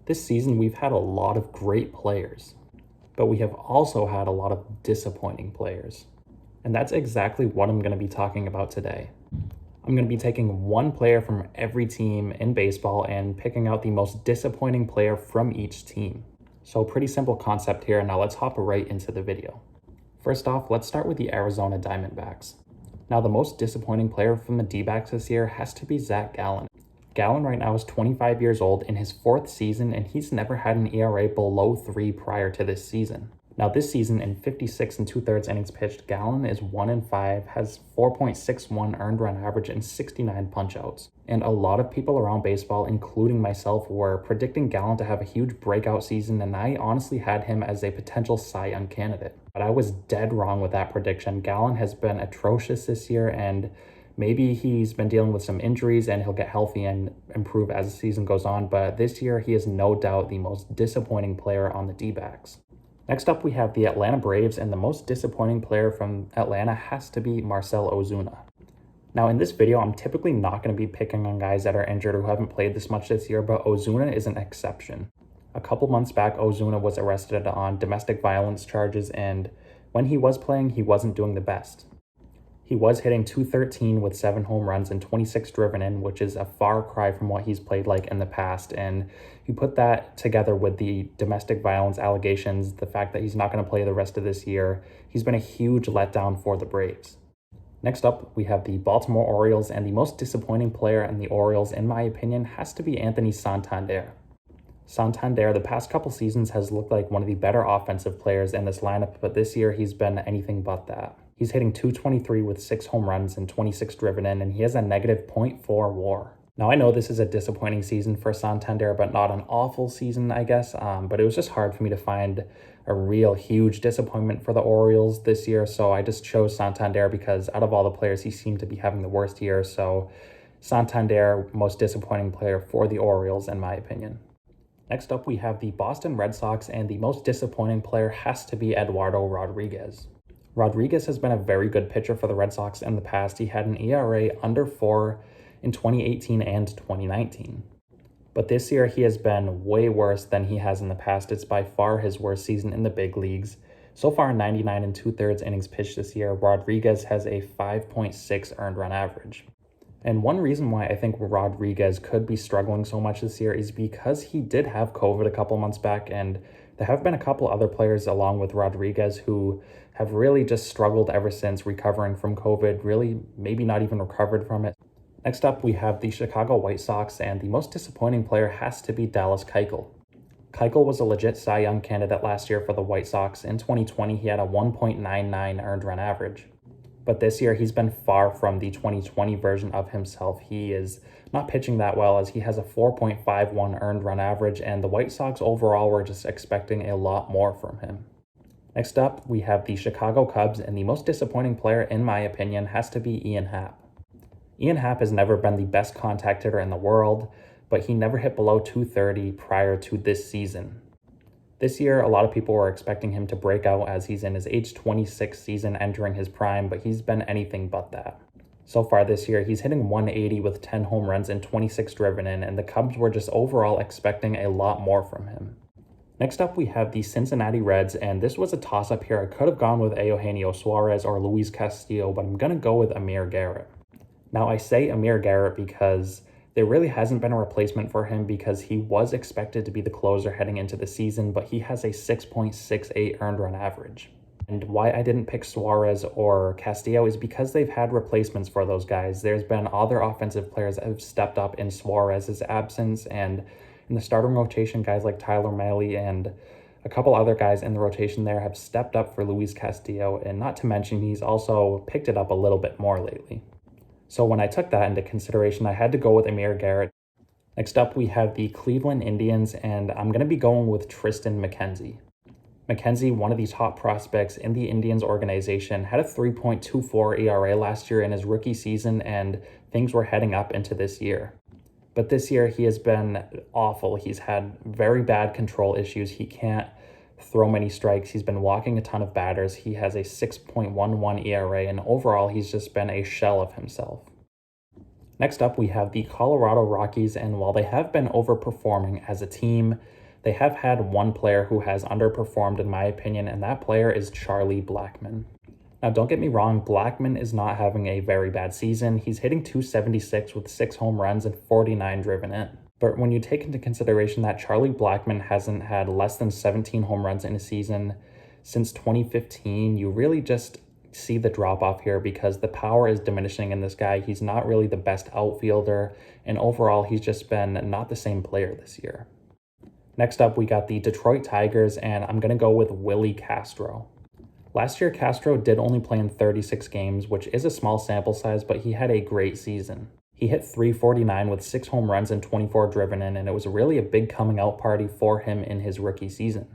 This season, we've had a lot of great players, but we have also had a lot of disappointing players. And that's exactly what I'm going to be talking about today. I'm going to be taking one player from every team in baseball and picking out the most disappointing player from each team. So pretty simple concept here. Now let's hop right into the video. First off, let's start with the Arizona Diamondbacks. Now the most disappointing player from the D-backs this year has to be Zach Gallen. Gallen right now is 25 years old in his fourth season, and he's never had an ERA below 3 prior to this season. Now this season, in 56 2/3 innings pitched, Gallen is 1-5, has 4.61 earned run average and 69 punch-outs. And a lot of people around baseball, including myself, were predicting Gallen to have a huge breakout season, and I honestly had him as a potential Cy Young candidate. But I was dead wrong with that prediction. Gallen has been atrocious this year, and maybe he's been dealing with some injuries and he'll get healthy and improve as the season goes on, but this year he is no doubt the most disappointing player on the D-backs. Next up, we have the Atlanta Braves, and the most disappointing player from Atlanta has to be Marcell Ozuna. Now in this video, I'm typically not going to be picking on guys that are injured or who haven't played this much this year, but Ozuna is an exception. A couple months back, Ozuna was arrested on domestic violence charges, and when he was playing, he wasn't doing the best. He was hitting .213 with 7 home runs and 26 driven in, which is a far cry from what he's played like in the past. And you put that together with the domestic violence allegations, the fact that he's not going to play the rest of this year, he's been a huge letdown for the Braves. Next up, we have the Baltimore Orioles, and the most disappointing player in the Orioles, in my opinion, has to be Anthony Santander. Santander, the past couple seasons, has looked like one of the better offensive players in this lineup, but this year he's been anything but that. He's hitting .223 with 6 home runs and 26 driven in, and he has a negative .4 WAR. Now, I know this is a disappointing season for Santander, but not an awful season, I guess. But it was just hard for me to find a real huge disappointment for the Orioles this year, so I just chose Santander because out of all the players, he seemed to be having the worst year. So Santander, most disappointing player for the Orioles, in my opinion. Next up, we have the Boston Red Sox, and the most disappointing player has to be Eduardo Rodriguez. Rodriguez has been a very good pitcher for the Red Sox in the past. He had an ERA under 4 in 2018 and 2019. But this year, he has been way worse than he has in the past. It's by far his worst season in the big leagues. So far, 99 2/3 innings pitched this year, Rodriguez has a 5.6 earned run average. And one reason why I think Rodriguez could be struggling so much this year is because he did have COVID a couple months back, and there have been a couple other players along with Rodriguez who have really just struggled ever since recovering from COVID, really maybe not even recovered from it. Next up, we have the Chicago White Sox, and the most disappointing player has to be Dallas Keuchel. Keuchel was a legit Cy Young candidate last year for the White Sox. In 2020, he had a 1.99 earned run average. But this year, he's been far from the 2020 version of himself. He is not pitching that well, as he has a 4.51 earned run average, and the White Sox overall were just expecting a lot more from him. Next up, we have the Chicago Cubs, and the most disappointing player, in my opinion, has to be Ian Happ. Ian Happ has never been the best contact hitter in the world, but he never hit below .230 prior to this season. This year, a lot of people were expecting him to break out as he's in his age 26 season entering his prime, but he's been anything but that. So far this year, he's hitting .180 with 10 home runs and 26 driven in, and the Cubs were just overall expecting a lot more from him. Next up, we have the Cincinnati Reds, and this was a toss-up here. I could have gone with Eugenio Suarez or Luis Castillo, but I'm going to go with Amir Garrett. Now, I say Amir Garrett because there really hasn't been a replacement for him, because he was expected to be the closer heading into the season, but he has a 6.68 earned run average. And why I didn't pick Suarez or Castillo is because they've had replacements for those guys. There's been other offensive players that have stepped up in Suarez's absence, and in the starting rotation, guys like Tyler Mahle and a couple other guys in the rotation there have stepped up for Luis Castillo, and not to mention he's also picked it up a little bit more lately. So when I took that into consideration, I had to go with Amir Garrett. Next up, we have the Cleveland Indians, and I'm going to be going with Triston McKenzie. McKenzie, one of the top prospects in the Indians organization, had a 3.24 ERA last year in his rookie season, and things were heading up into this year. But this year, he has been awful. He's had very bad control issues. He can't throw many strikes. He's been walking a ton of batters. He has a 6.11 ERA, and overall, he's just been a shell of himself. Next up, we have the Colorado Rockies, and while they have been overperforming as a team, they have had one player who has underperformed in my opinion, and that player is Charlie Blackmon. Now, don't get me wrong, Blackmon is not having a very bad season. He's hitting .276 with 6 home runs and 49 driven in. But when you take into consideration that Charlie Blackmon hasn't had less than 17 home runs in a season since 2015, you really just see the drop off here because the power is diminishing in this guy. He's not really the best outfielder, and overall, he's just been not the same player this year. Next up, we got the Detroit Tigers, and I'm going to go with Willie Castro. Last year, Castro did only play in 36 games, which is a small sample size, but he had a great season. He hit .349 with 6 home runs and 24 driven in, and it was really a big coming out party for him in his rookie season.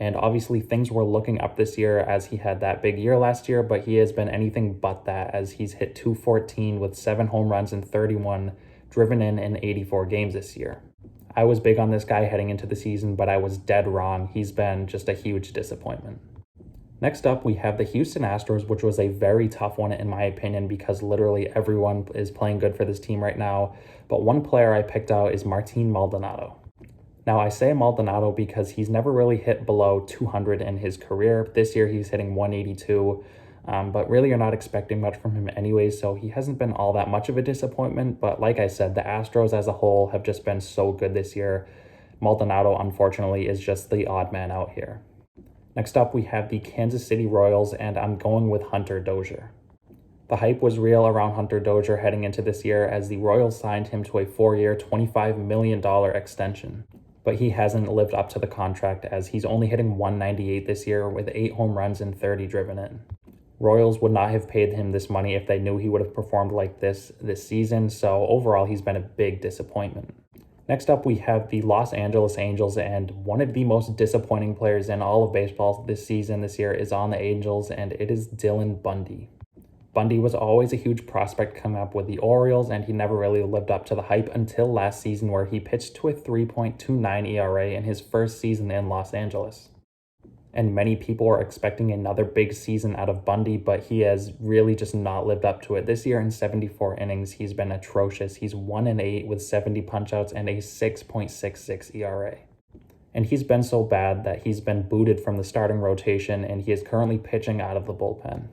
And obviously, things were looking up this year as he had that big year last year, but he has been anything but that as he's hit .214 with 7 home runs and 31 driven in 84 games this year. I was big on this guy heading into the season, but I was dead wrong. He's been just a huge disappointment. Next up, we have the Houston Astros, which was a very tough one in my opinion because literally everyone is playing good for this team right now. But one player I picked out is Martin Maldonado. Now, I say Maldonado because he's never really hit below 200 in his career. This year, he's hitting 182, but really you're not expecting much from him anyways, so he hasn't been all that much of a disappointment. But like I said, the Astros as a whole have just been so good this year. Maldonado, unfortunately, is just the odd man out here. Next up, we have the Kansas City Royals, and I'm going with Hunter Dozier. The hype was real around Hunter Dozier heading into this year as the Royals signed him to a 4-year, $25 million extension. But he hasn't lived up to the contract as he's only hitting .198 this year with 8 home runs and 30 driven in. Royals would not have paid him this money if they knew he would have performed like this season, so overall he's been a big disappointment. Next up, we have the Los Angeles Angels, and one of the most disappointing players in all of baseball this year is on the Angels, and it is Dylan Bundy. Bundy was always a huge prospect coming up with the Orioles, and he never really lived up to the hype until last season where he pitched to a 3.29 ERA in his first season in Los Angeles. And many people were expecting another big season out of Bundy, but he has really just not lived up to it. This year in 74 innings, he's been atrocious. He's 1-8 with 70 punchouts and a 6.66 ERA. And he's been so bad that he's been booted from the starting rotation, and he is currently pitching out of the bullpen.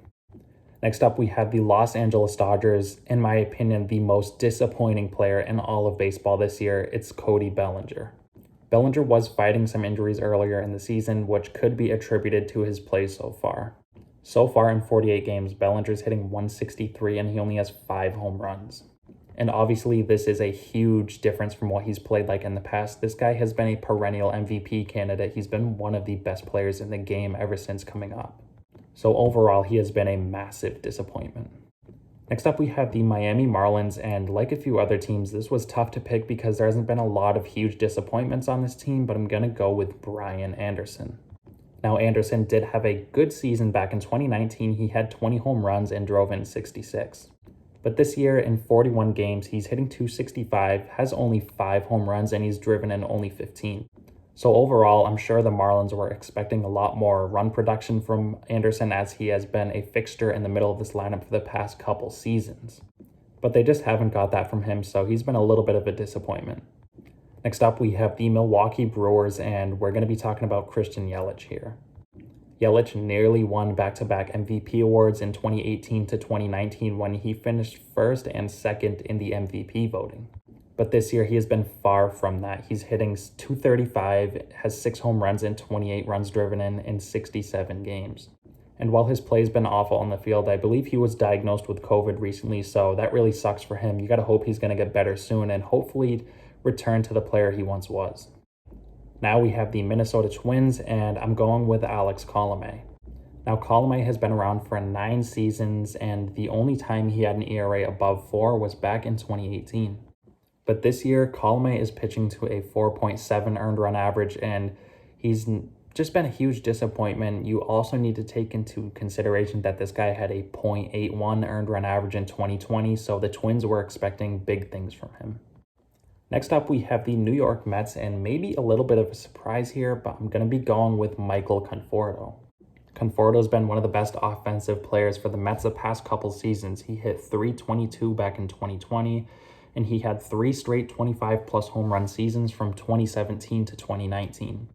Next up, we have the Los Angeles Dodgers. In my opinion, the most disappointing player in all of baseball this year. It's Cody Bellinger. Bellinger was fighting some injuries earlier in the season, which could be attributed to his play so far. So far in 48 games, Bellinger's hitting .163 and he only has 5 home runs. And obviously, this is a huge difference from what he's played like in the past. This guy has been a perennial MVP candidate. He's been one of the best players in the game ever since coming up. So overall, he has been a massive disappointment. Next up, we have the Miami Marlins, and like a few other teams, this was tough to pick because there hasn't been a lot of huge disappointments on this team, but I'm going to go with Brian Anderson. Now, Anderson did have a good season back in 2019. He had 20 home runs and drove in 66. But this year, in 41 games, he's hitting .265, has only 5 home runs, and he's driven in only 15. So overall, I'm sure the Marlins were expecting a lot more run production from Anderson as he has been a fixture in the middle of this lineup for the past couple seasons. But they just haven't got that from him, so he's been a little bit of a disappointment. Next up, we have the Milwaukee Brewers, and we're going to be talking about Christian Yelich here. Yelich nearly won back-to-back MVP awards in 2018 to 2019 when he finished first and second in the MVP voting. But this year, he has been far from that. He's hitting .235, has 6 home runs and 28 runs driven in 67 games. And while his play's been awful on the field, I believe he was diagnosed with COVID recently, so that really sucks for him. You got to hope he's going to get better soon and hopefully return to the player he once was. Now we have the Minnesota Twins, and I'm going with Alex Colomé. Now, Colomé has been around for 9 seasons, and the only time he had an ERA above 4 was back in 2018. But this year, Colomé is pitching to a 4.7 earned run average, and he's just been a huge disappointment. You also need to take into consideration that this guy had a .81 earned run average in 2020, so the Twins were expecting big things from him. Next up, we have the New York Mets, and maybe a little bit of a surprise here, but I'm going to be going with Michael Conforto. Conforto's been one of the best offensive players for the Mets the past couple seasons. He hit .322 back in 2020, and he had 3 straight 25-plus home run seasons from 2017 to 2019.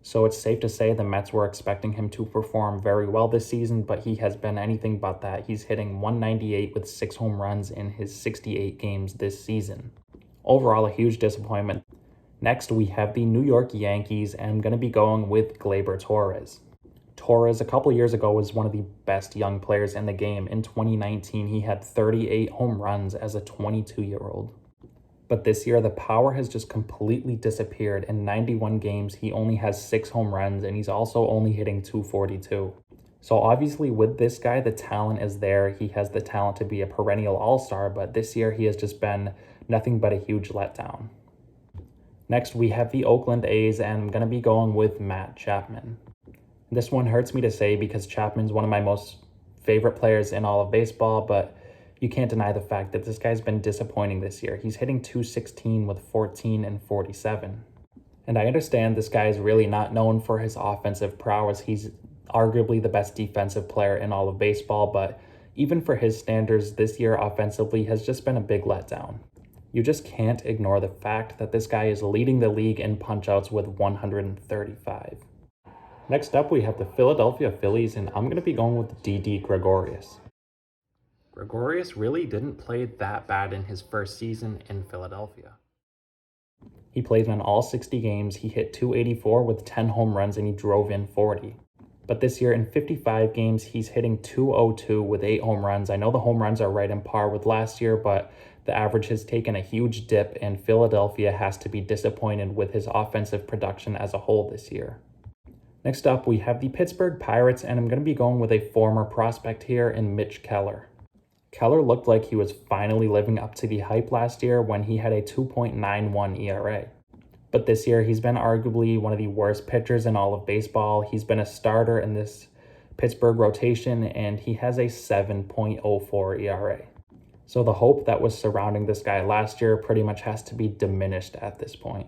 So it's safe to say the Mets were expecting him to perform very well this season, but he has been anything but that. He's hitting .198 with 6 home runs in his 68 games this season. Overall, a huge disappointment. Next, we have the New York Yankees, and I'm going to be going with Gleyber Torres. Torres, a couple years ago, was one of the best young players in the game. In 2019, he had 38 home runs as a 22-year-old. But this year, the power has just completely disappeared. In 91 games, he only has 6 home runs, and he's also only hitting .242. So obviously, with this guy, the talent is there. He has the talent to be a perennial all-star, but this year, he has just been nothing but a huge letdown. Next, we have the Oakland A's, and I'm going to be going with Matt Chapman. This one hurts me to say because Chapman's one of my most favorite players in all of baseball, but you can't deny the fact that this guy's been disappointing this year. He's hitting .216 with 14 and 47. And I understand this guy is really not known for his offensive prowess. He's arguably the best defensive player in all of baseball, but even for his standards, this year offensively has just been a big letdown. You just can't ignore the fact that this guy is leading the league in punchouts with 135. Next up, we have the Philadelphia Phillies, and I'm going to be going with Didi Gregorius. Gregorius really didn't play that bad in his first season in Philadelphia. He played in all 60 games, he hit .284 with 10 home runs, and he drove in 40. But this year, in 55 games, he's hitting .202 with 8 home runs. I know the home runs are right in par with last year, but the average has taken a huge dip, and Philadelphia has to be disappointed with his offensive production as a whole this year. Next up, we have the Pittsburgh Pirates, and I'm going to be going with a former prospect here in Mitch Keller. Keller looked like he was finally living up to the hype last year when he had a 2.91 ERA. But this year, he's been arguably one of the worst pitchers in all of baseball. He's been a starter in this Pittsburgh rotation, and he has a 7.04 ERA. So the hope that was surrounding this guy last year pretty much has to be diminished at this point.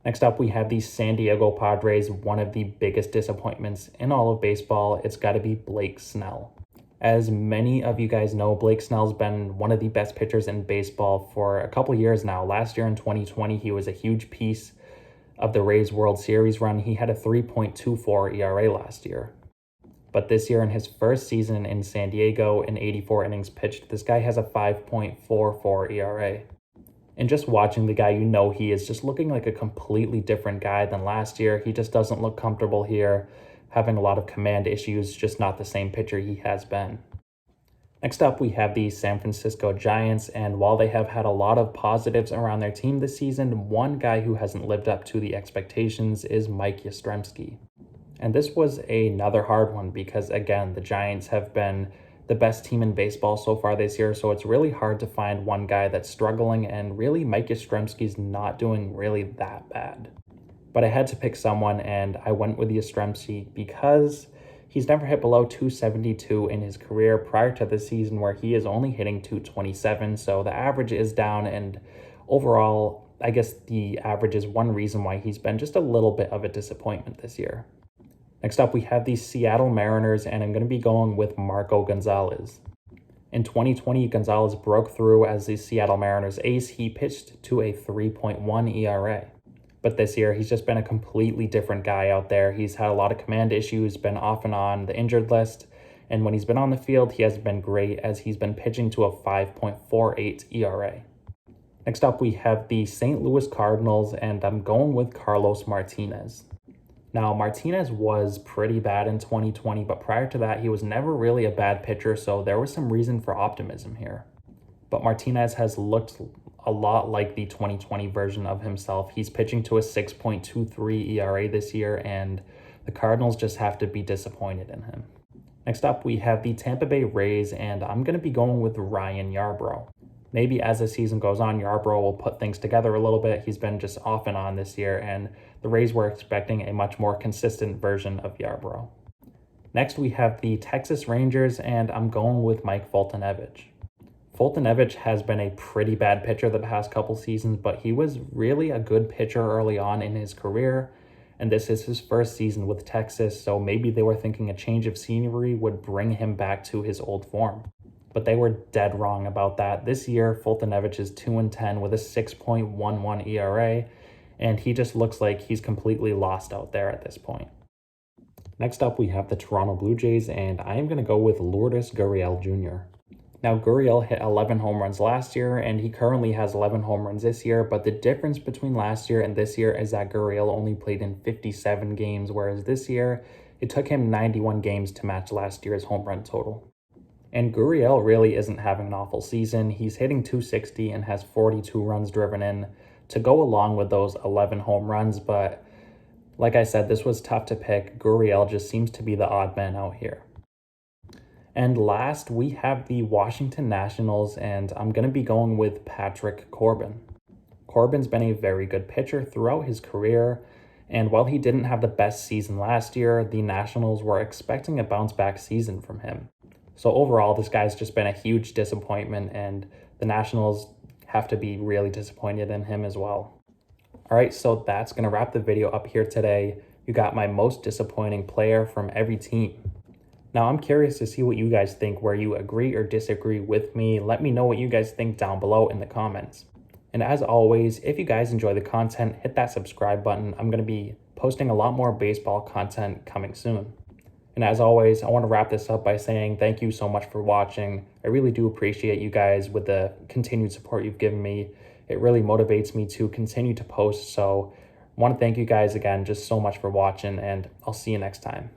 Next up, we have the San Diego Padres, one of the biggest disappointments in all of baseball. It's got to be Blake Snell. As many of you guys know, Blake Snell's been one of the best pitchers in baseball for a couple years now. Last year in 2020, he was a huge piece of the Rays World Series run. He had a 3.24 ERA last year. But this year in his first season in San Diego, in 84 innings pitched, this guy has a 5.44 ERA. And just watching the guy, you know he is just looking like a completely different guy than last year. He just doesn't look comfortable here, having a lot of command issues, just not the same pitcher he has been. Next up, we have the San Francisco Giants, and while they have had a lot of positives around their team this season, one guy who hasn't lived up to the expectations is Mike Yastrzemski. And this was another hard one because, again, the Giants have been the best team in baseball so far this year, so it's really hard to find one guy that's struggling, and really Mike Yastrzemski's not doing really that bad. But I had to pick someone, and I went with Yastrzemski because he's never hit below .272 in his career prior to this season where he is only hitting .227, so the average is down, and overall, I guess the average is one reason why he's been just a little bit of a disappointment this year. Next up, we have the Seattle Mariners, and I'm going to be going with Marco Gonzalez. In 2020, Gonzalez broke through as the Seattle Mariners ace. He pitched to a 3.1 ERA. But this year, he's just been a completely different guy out there. He's had a lot of command issues, been off and on the injured list, and when he's been on the field, he hasn't been great as he's been pitching to a 5.48 ERA. Next up, we have the St. Louis Cardinals, and I'm going with Carlos Martinez. Now, Martinez was pretty bad in 2020, but prior to that, he was never really a bad pitcher, so there was some reason for optimism here. But Martinez has looked a lot like the 2020 version of himself. He's pitching to a 6.23 ERA this year, and the Cardinals just have to be disappointed in him. Next up, we have the Tampa Bay Rays, and I'm going to be going with Ryan Yarbrough. Maybe as the season goes on, Yarbrough will put things together a little bit. He's been just off and on this year, and the Rays were expecting a much more consistent version of Yarbrough. Next, we have the Texas Rangers, and I'm going with Mike Foltynewicz. Foltynewicz has been a pretty bad pitcher the past couple seasons, but he was really a good pitcher early on in his career, and this is his first season with Texas, so maybe they were thinking a change of scenery would bring him back to his old form. but they were dead wrong about that. This year, Fultonevich is 2-10 with a 6.11 ERA, and he just looks like he's completely lost out there at this point. Next up, we have the Toronto Blue Jays, and I am going to go with Lourdes Gurriel Jr. Now, Gurriel hit 11 home runs last year, and he currently has 11 home runs this year, but the difference between last year and this year is that Gurriel only played in 57 games, whereas this year, it took him 91 games to match last year's home run total. And Gurriel really isn't having an awful season. He's hitting .260 and has 42 runs driven in to go along with those 11 home runs, but like I said, this was tough to pick. Gurriel just seems to be the odd man out here. And last, we have the Washington Nationals, and I'm going to be going with Patrick Corbin. Corbin's been a very good pitcher throughout his career, and while he didn't have the best season last year, the Nationals were expecting a bounce-back season from him. So overall, this guy's just been a huge disappointment, and the Nationals have to be really disappointed in him as well. All right, so that's going to wrap the video up here today. You got my most disappointing player from every team. Now, I'm curious to see what you guys think, where you agree or disagree with me. Let me know what you guys think down below in the comments. And as always, if you guys enjoy the content, hit that subscribe button. I'm going to be posting a lot more baseball content coming soon. And as always, I want to wrap this up by saying thank you so much for watching. I really do appreciate you guys with the continued support you've given me. It really motivates me to continue to post. So I want to thank you guys again just so much for watching, and I'll see you next time.